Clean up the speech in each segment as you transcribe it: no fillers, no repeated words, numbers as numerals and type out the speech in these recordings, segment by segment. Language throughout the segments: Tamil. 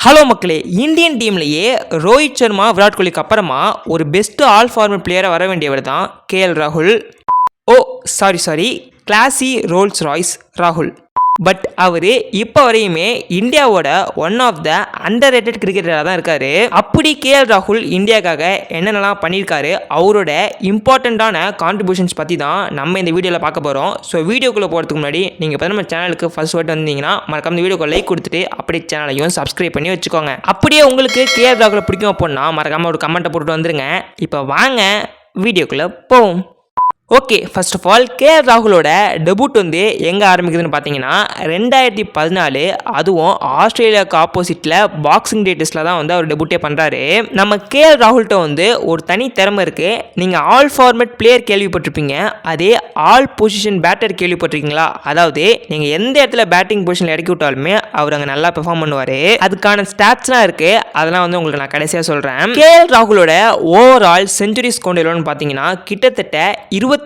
ஹலோ மக்களே, இந்தியன் டீம்லேயே ரோஹித் சர்மா விராட் கோலிக்கு அப்புறமா ஒரு பெஸ்ட்டு ஆல் ஃபார்மட் பிளேயராக வர வேண்டியவர் தான் கேஎல் ராகுல். சாரி கிளாசி ரோல்ஸ் ராய்ஸ் ராகுல். பட் அவர் இப்போ வரையுமே இந்தியாவோட one of the under rated கிரிக்கெட்டராக தான் இருக்கார். அப்படி கேஎல் ராகுல் இந்தியாவுக்காக என்னென்னலாம் பண்ணியிருக்காரு, அவரோட இம்பார்ட்டண்ட்டான கான்ட்ரிபியூஷன்ஸ் பற்றி தான் நம்ம இந்த வீடியோவில் பார்க்க போகிறோம். ஸோ வீடியோக்குள்ளே போகிறதுக்கு முன்னாடி நீங்கள் இப்போ நம்ம சேனலுக்கு ஃபர்ஸ்ட் வாட்டி வந்தீங்கன்னா மறக்காம இந்த வீடியோக்கு லைக் கொடுத்துட்டு அப்படியே சேனலையும் சப்ஸ்கிரைப் பண்ணி வச்சுக்கோங்க. அப்படியே உங்களுக்கு கேஎல் ராகுலை பிடிக்கும் அப்படின்னா மறக்காமல் ஒரு கமெண்ட்டை போட்டுட்டு வந்துருங்க. இப்போ வாங்க வீடியோக்குள்ளே போவோம். Okay, first of all K L ராகுலோட டெபுட் வந்து எங்கே ஆரம்பிக்குதுன்னு பார்த்தீங்கன்னா 2014, அதுவும் ஆஸ்திரேலியாவுக்கு ஆப்போசிட்டில் பாக்ஸிங் டே டெஸ்ட்டில் தான் வந்து அவர் டெபுட்டே பண்ணுறாரு. நம்ம கேஎல் ராகுல்கிட்ட வந்து ஒரு தனி திறமை இருக்குது. நீங்கள் ஆல் ஃபார்மேட் பிளேயர் கேள்விப்பட்டிருப்பீங்க, அதே ஆல் பொசிஷன் பேட்டர் கேள்விப்பட்டிருக்கீங்களா? அதாவது நீங்கள் எந்த இடத்துல பேட்டிங் பொசிஷனில் இறக்கி விட்டாலுமே அவர் அங்கே நல்லா பெர்ஃபார்ம் பண்ணுவார். அதுக்கான ஸ்டாட்ஸ்லாம் இருக்குது, அதெல்லாம் வந்து உங்களுக்கு நான் கடைசியாக சொல்கிறேன். கேஎல் ராகுலோட ஓவரால் செஞ்சுரிஸ் கொண்டு எவ்வளோன்னு பார்த்தீங்கன்னா கிட்டத்தட்ட 21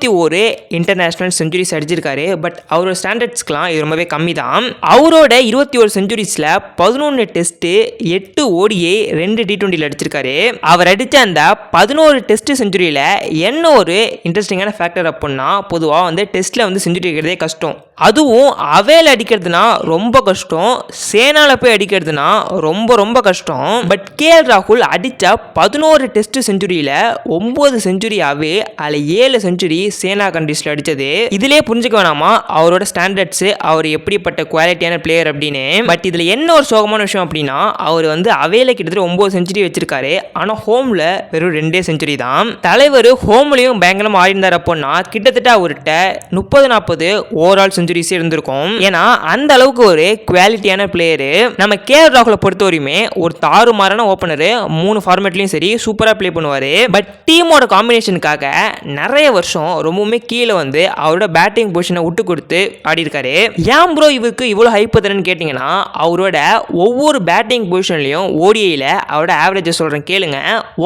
இன்டர்நேஷனல் செஞ்சுரிஸ் அடிச்சிருக்காரு. பட் அவரோட ஸ்டாண்டர்ட்ஸ்க்குலாம் இது ரொம்பவே கம்மி தான். அவரோட 21 செஞ்சுரிஸில் 11 டெஸ்ட்டு, 8 ODI, 2 T20 அடிச்சிருக்காரு. அவர் அடித்த அந்த 11 டெஸ்ட் செஞ்சுரியில் என்ன ஒரு இன்ட்ரெஸ்டிங்கான ஃபேக்டர் அப்படின்னா, பொதுவாக வந்து டெஸ்ட்டில் வந்து செஞ்சுரி அடிக்கிறதே கஷ்டம். அதுவும் அவேல அடிக்கிறதுனா ரொம்ப கஷ்டம், சேனாவில் போய் அடிக்கிறதுனா ரொம்ப கஷ்டம். பட் கேஎல் ராகுல் அடித்த 11 டெஸ்ட் செஞ்சுரியில் 9 செஞ்சுரி அவே, அதில் 7 செஞ்சுரி சேனா கண்ட்ரீஸில் அடித்தது. இதிலே புரிஞ்சுக்க வேணாமா அவரோட ஸ்டாண்டர்ட்ஸு, அவர் எப்படிப்பட்ட குவாலிட்டியான பிளேயர் அப்படின்னு. பட் இதில் என்ன ஒரு சோகமான விஷயம் அப்படின்னா, அவர் வந்து அவேல கிட்டத்தட்ட 9 செஞ்சுரி வச்சிருக்காரு, ஆனால் ஹோமில் வெறும் 2 செஞ்சுரி தான். தலைவர் ஹோம்லையும் பயங்கரமாக ஆடிந்தார் அப்படின்னா கிட்டத்தட்ட அவர்கிட்ட 30-40 ஓவரால் செஞ்சுரிஸ் இருந்திருக்கும். ஏன்னா அந்த அளவுக்கு ஒரு குவாலிட்டியான பிளேயரு. நம்ம கேஎல் ராகுலை பொறுத்தவரையுமே ஒரு தாறுமாறான ஓப்பனரு, 3 ஃபார்மேட்லையும் சரி சூப்பராக பிளே பண்ணுவார். பட் டீமோட காம்பினேஷனுக்காக நிறைய வருஷம் ரொம்பவுமே கீழே வந்து அவரோட பேட்டிங் பொசிஷனை விட்டு கொடுத்து ஆடி இருக்காரு. ஏன் ப்ரோ இவருக்கு இவ்வளோ ஹைப் தரேன்னு கேட்டிங்கன்னா, அவரோட ஒவ்வொரு பேட்டிங் பொசிஷன்லையும் ஓடிஐயில் அவரோட ஆவரேஜ் சொல்கிறேன் கேளுங்க.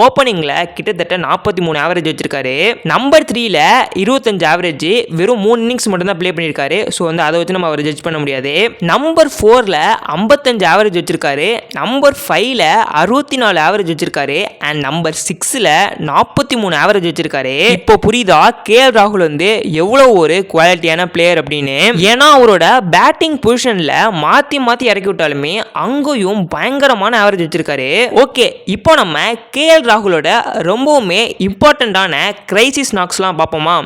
ஓப்பனிங்கில் கிட்டத்தட்ட 43 ஆவரேஜ் வச்சிருக்காரு. நம்பர் 3ல 25 ஆவரேஜ், வெறும் 3 இன்னிங்ஸ் மட்டும் தான் பிளே பண்ணியிருக்காரு. ஸோ வந்து அதை வச்சு நம்ம அவர் ஜட்ஜ் பண்ண முடியாது. நம்பர் 4ல 55 ஆவரேஜ் வச்சிருக்காரு. நம்பர் 5ல 64 ஆவரேஜ் வச்சிருக்காரு. அண்ட் நம்பர் 6ல 43 ஆவரேஜ் வச்சிருக்காரு. இப்போ புரியுதா கேஎல் ராகுல் வந்து எவ்வளோ ஒரு குவாலிட்டியான பிளேயர் அப்படின்னு. ஏன்னா அவரோட பேட்டிங் பொசிஷனில் மாற்றி இறக்கி விட்டாலுமே அங்கேயும் பயங்கரமான ஆவரேஜ் வச்சிருக்காரு. ஓகே, இப்போ நம்ம கேஎல் ராகுலோட ரொம்பவுமே இம்பார்ட்டண்ட்டான கிரைசிஸ் நாக்ஸ்லாம் பார்ப்போமா.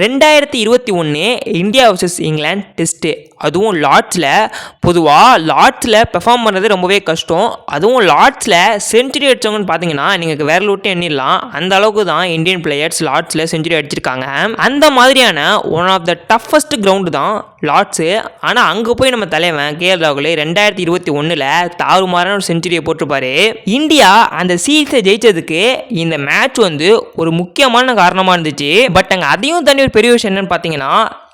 2021 இந்தியா vs இங்கிலாந்து டெஸ்ட்டு, அதுவும் லார்ட்ஸில். பொதுவாக லார்ட்ஸில் பெர்ஃபார்ம் பண்ணுறது ரொம்பவே கஷ்டம். அதுவும் லார்ட்ஸில் செஞ்சுரி அடித்தவங்கன்னு பார்த்தீங்கன்னா நீங்கள் வேற லூட்டு எண்ணிடலாம். அந்த அளவுக்கு தான் இந்தியன் பிளேயர்ஸ் லார்ட்ஸில் செஞ்சுரி அடிச்சிருக்காங்க. அந்த மாதிரியான one of the toughest ground தான் லார்ட்ஸு. ஆனால் அங்கே போய் நம்ம தலைவன் கேஎல் ராகுல் 2021 தாறுமாறான ஒரு செஞ்சுரியை போட்டிருப்பாரு. இந்தியா அந்த சீரீஸை ஜெயிச்சதுக்கு இந்த மேட்ச் வந்து ஒரு முக்கியமான காரணமாக இருந்துச்சு. பட் அங்கே அதையும் ஒரு பெரிய விஷயம் என்னன்னு பார்த்தீங்கன்னா,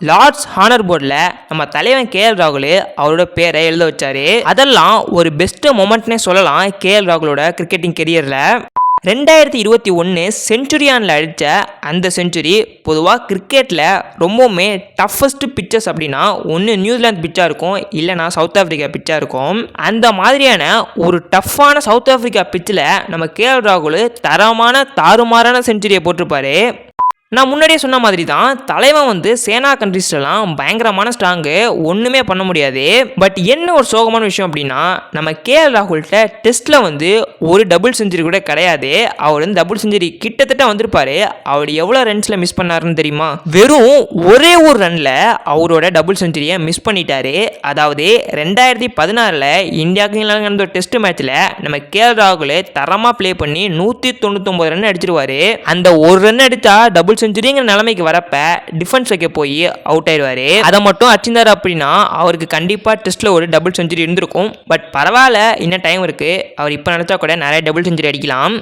லார்ட்ஸ் ஹானர் போர்டில் நம்ம தலைவன் கேஎல் ராகுல் அவரோட பேரை எழுத வச்சாரு. அதெல்லாம் ஒரு பெஸ்ட் மொமெண்ட்னே சொல்லலாம் கேஎல் ராகுலோட கிரிக்கெட்டிங் கெரியரில். 2021 செஞ்சுரியானில் அடித்த அந்த செஞ்சுரி பொதுவாக கிரிக்கெட்டில் ரொம்பவுமே டஃபஸ்ட் பிச்சஸ் அப்படின்னா ஒன்று நியூசிலாந்து பிச்சாக இருக்கும், இல்லைனா சவுத் ஆஃப்ரிக்கா பிச்சாக இருக்கும். அந்த மாதிரியான ஒரு டஃப்பான சவுத் ஆஃப்ரிக்கா பிச்சில் நம்ம கேஎல் ராகுல் தரமான தாறுமாறான செஞ்சுரியை போட்டிருப்பாரு. நான் முன்னாடியே சொன்ன மாதிரி தான் தலைவன் வந்து சேனா கண்ட்ரீஸ்லாம் பயங்கரமான ஸ்ட்ராங்கு, ஒன்றுமே பண்ண முடியாது. பட் என்ன ஒரு சோகமான விஷயம் அப்படின்னா, நம்ம கேஎல் ராகுல்கிட்ட டெஸ்ட்டில் வந்து ஒரு டபுள் செஞ்சுரி கூட கிடையாது. அவர் வந்து டபுள் செஞ்சுரி கிட்டத்தட்ட வந்திருப்பாரு. அவர் எவ்வளோ ரன்ஸில் மிஸ் பண்ணாருன்னு தெரியுமா? வெறும் ஒரே ஒரு ரனில் அவரோட டபுள் செஞ்சுரியை மிஸ் பண்ணிட்டாரு. அதாவது 2016 இந்தியாவுக்கு நடந்த டெஸ்ட் மேட்ச்சில் நம்ம கேஎல் ராகுல் தரமாக ப்ளே பண்ணி 199 ரன் அடிச்சிருவாரு. அந்த ஒரு ரன் அடித்தா டபுள் செஞ்சுரிங்கிற நிலைமைக்கு வரப்ப டிஃபென்ஸ் வைக்க போய் அவுட் ஆயிடுவாரு. அதை மட்டும் அடிச்சிருந்தாரு அப்படின்னா அவருக்கு கண்டிப்பாக டெஸ்ட்டில் ஒரு டபுள் செஞ்சுரி இருந்திருக்கும். பட் பரவாயில்ல, இன்னும் டைம் இருக்குது. அவர் இப்போ நினச்சா கூட நிறைய டபுள் செஞ்சுரி அடிக்கலாம்.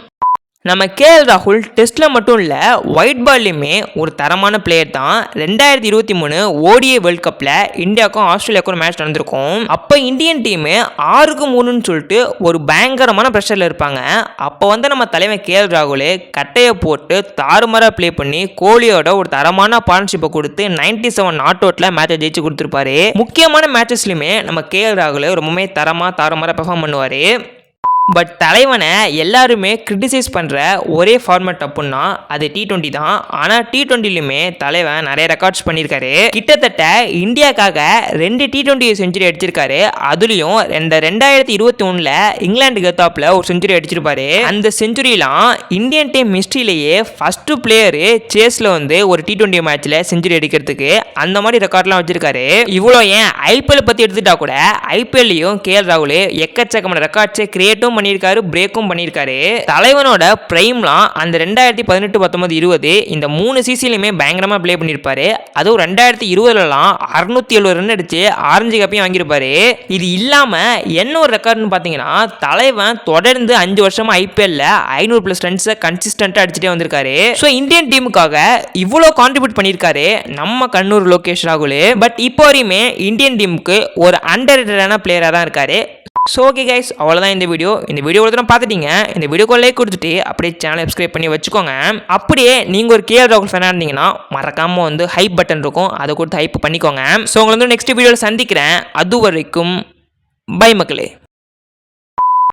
நம்ம கேஎல் ராகுல் டெஸ்ட்டில் மட்டும் இல்லை ஒயிட் பால்லையுமே ஒரு தரமான பிளேயர் தான். 2023 ODI வேர்ல்ட் கப்பில் இந்தியாவுக்கும் ஆஸ்திரேலியாவுக்கும் ஒரு மேட்ச் நடந்திருக்கும். அப்போ இந்தியன் டீமு 6-3ன்னு சொல்லிட்டு ஒரு பயங்கரமான ப்ரெஷரில் இருப்பாங்க. அப்போ வந்து நம்ம தலைவன் கேஎல் ராகுல் கட்டையை போட்டு தாறுமாறாக ப்ளே பண்ணி கோலியோட ஒரு தரமான பார்ட்னர்ஷிப்பை கொடுத்து 97 நாட் அவுட்டில் மேட்சை ஜெயிச்சு கொடுத்துருப்பாரு. முக்கியமான மேட்சஸ்லையுமே நம்ம கேஎல் ராகுல் ரொம்பவே தாறுமாறாக பெர்ஃபார்ம் பண்ணுவார். பட் தலைவனை எல்லாருமே கிரிட்டிசைஸ் பண்ணுற ஒரே ஃபார்மேட் அப்படின்னா அது T20 தான். ஆனால் T20லுமே தலைவன் நிறைய ரெக்கார்ட்ஸ் பண்ணியிருக்காரு. கிட்டத்தட்ட இந்தியாக்காக 2 T20 செஞ்சுரி அடிச்சிருக்காரு. அதுலேயும் 2021 இங்கிலாந்துக்கு எத்தாப்பில் ஒரு செஞ்சுரி அடிச்சிருப்பாரு. அந்த செஞ்சுரியெலாம் இந்தியன் டீம் ஹிஸ்ட்ரியிலேயே ஃபஸ்ட்டு பிளேயரு சேஸில் வந்து ஒரு T20 மேட்ச்சில் செஞ்சுரி அடிக்கிறதுக்கு அந்த மாதிரி ரெக்கார்ட்லாம் வச்சிருக்காரு. இவ்வளோ ஏன் IPL பற்றி எடுத்துட்டா கூட IPLலையும் KL ராகுல் எக்கச்சக்கமான ரெக்கார்ட்ஸை கிரியேட்டும் பண்ணியிருக்காரு, பிரேக்கும் பண்ணியிருக்காரு. தலைவனோட பிரைம்லாம் அந்த 2018, 19, 20 இந்த 3 சீசன்லையுமே பயங்கரமாக ப்ளே பண்ணியிருப்பாரு. அதுவும் 2020லாம் 670 ரன் அடிச்சு ஆரஞ்சு கப்பையும் வாங்கியிருப்பாரு. இது இல்லாமல் என்ன ஒரு ரெக்கார்டுன்னு பார்த்தீங்கன்னா தலைவன் தொடர்ந்து 5 வருஷமா IPLல 500+ ரன்ஸை கன்சிஸ்டண்ட்டாக அடிச்சுட்டே வந்திருக்காரு. ஸோ இந்தியன் டீமுக்காக இவ்வளோ கான்ட்ரிபியூட் பண்ணியிருக்காரு நம்ம கண்ணூர் லோகேஷ் ராகுல். பட் இப்போ வரையுமே இந்தியன் டீமுக்கு ஒரு அண்டர்ரேட்டடான பிளேயராக தான் இருக்காரு. ஸோ ஓகே கைஸ், அவ்வளோதான் இந்த வீடியோ ஒருத்தரம் பார்த்துட்டீங்க. இந்த வீடியோக்கு லைக் கொடுத்துட்டு அப்படியே சேனல் சப்ஸ்கிரைப் பண்ணி வச்சுக்கோங்க. அப்படியே நீங்கள் ஒரு KL ராகுல் ஃபேனாக இருந்தீங்கன்னா மறக்காமல் வந்து ஹைப் பட்டன் இருக்கும், அதை கொடுத்து ஹைப் பண்ணிக்கோங்க. ஸோ உங்களை வந்து நெக்ஸ்ட் வீடியோவில் சந்திக்கிறேன். அது வரைக்கும் பை மக்களே.